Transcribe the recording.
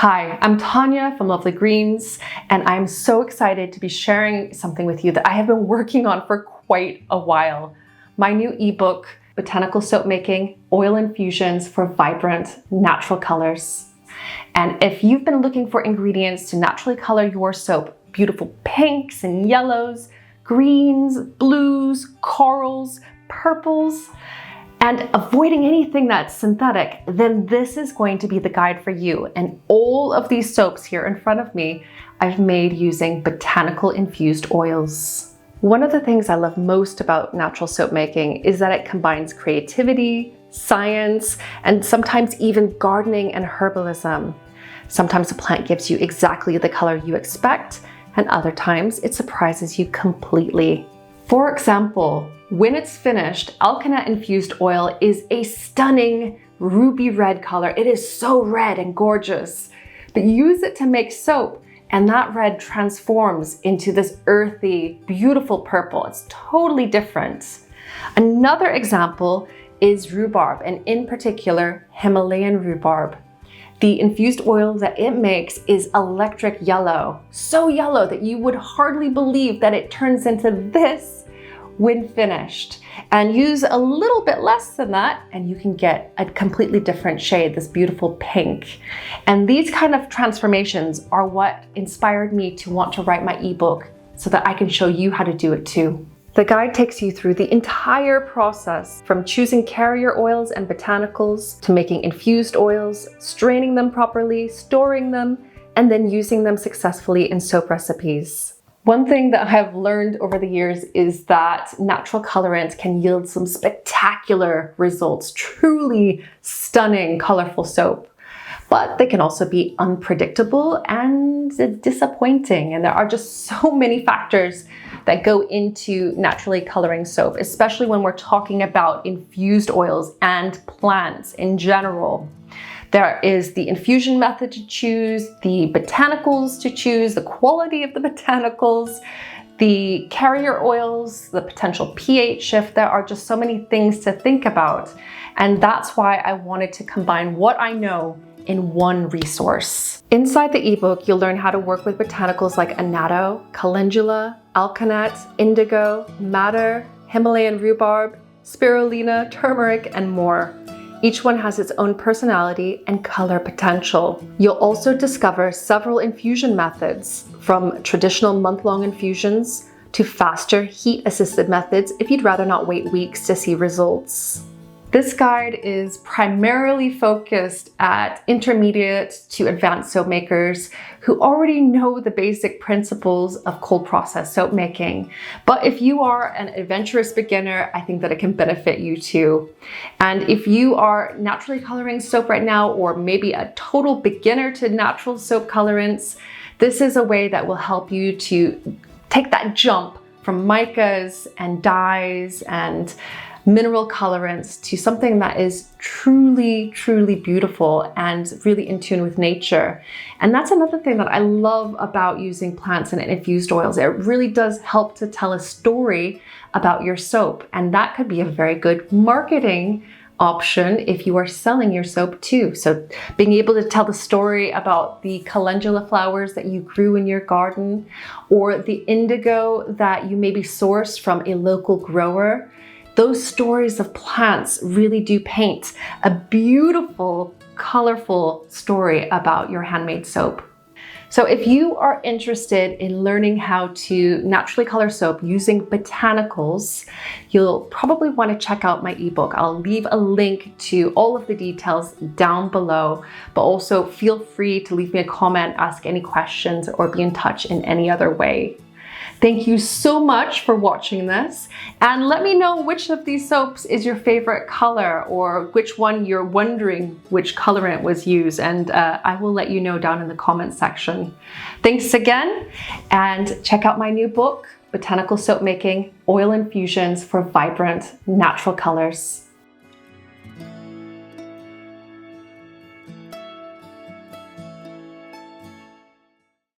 Hi, I'm Tanya from Lovely Greens, and I'm so excited to be sharing something with you that I have been working on for quite a while. My new ebook, Botanical Soapmaking, Oil Infusions for Vibrant Natural Colors. And if you've been looking for ingredients to naturally color your soap, beautiful pinks and yellows, greens, blues, corals, purples, and avoiding anything that's synthetic, then this is going to be the guide for you. And all of these soaps here in front of me, I've made using botanical infused oils. One of the things I love most about natural soap making is that it combines creativity, science, and sometimes even gardening and herbalism. Sometimes a plant gives you exactly the color you expect, and other times it surprises you completely. For example, when it's finished, Alkanet infused oil is a stunning ruby red color. It is so red and gorgeous. But use it to make soap and that red transforms into this earthy, beautiful purple. It's totally different. Another example is rhubarb, and in particular, Himalayan rhubarb. The infused oil that it makes is electric yellow. So yellow that you would hardly believe that it turns into this when finished. And use a little bit less than that and you can get a completely different shade, this beautiful pink. And these kind of transformations are what inspired me to want to write my ebook so that I can show you how to do it too. The guide takes you through the entire process from choosing carrier oils and botanicals to making infused oils, straining them properly, storing them, and then using them successfully in soap recipes. One thing that I have learned over the years is that natural colorants can yield some spectacular results, truly stunning, colorful soap. But they can also be unpredictable and disappointing. And there are just so many factors that go into naturally coloring soap, especially when we're talking about infused oils and plants in general. There is the infusion method to choose, the botanicals to choose, the quality of the botanicals, the carrier oils, the potential pH shift. There are just so many things to think about. And that's why I wanted to combine what I know in one resource. Inside the ebook, you'll learn how to work with botanicals like annatto, calendula, alkanet, indigo, madder, Himalayan rhubarb, spirulina, turmeric, and more. Each one has its own personality and color potential. You'll also discover several infusion methods, from traditional month-long infusions to faster heat-assisted methods if you'd rather not wait weeks to see results. This guide is primarily focused at intermediate to advanced soap makers who already know the basic principles of cold process soap making. But if you are an adventurous beginner, I think that it can benefit you too. And if you are naturally coloring soap right now, or maybe a total beginner to natural soap colorants, this is a way that will help you to take that jump from micas and dyes and mineral colorants to something that is truly, truly beautiful and really in tune with nature. And that's another thing that I love about using plants and infused oils. It really does help to tell a story about your soap. And that could be a very good marketing option if you are selling your soap too. So being able to tell the story about the calendula flowers that you grew in your garden, or the indigo that you maybe sourced from a local grower. Those stories of plants really do paint a beautiful, colorful story about your handmade soap. So if you are interested in learning how to naturally color soap using botanicals, you'll probably want to check out my ebook. I'll leave a link to all of the details down below, but also feel free to leave me a comment, ask any questions, or be in touch in any other way. Thank you so much for watching this, and let me know which of these soaps is your favorite color, or which one you're wondering which colorant was used, and I will let you know down in the comment section. Thanks again, and check out my new book, Botanical Soap Making, Oil Infusions for Vibrant Natural Colors.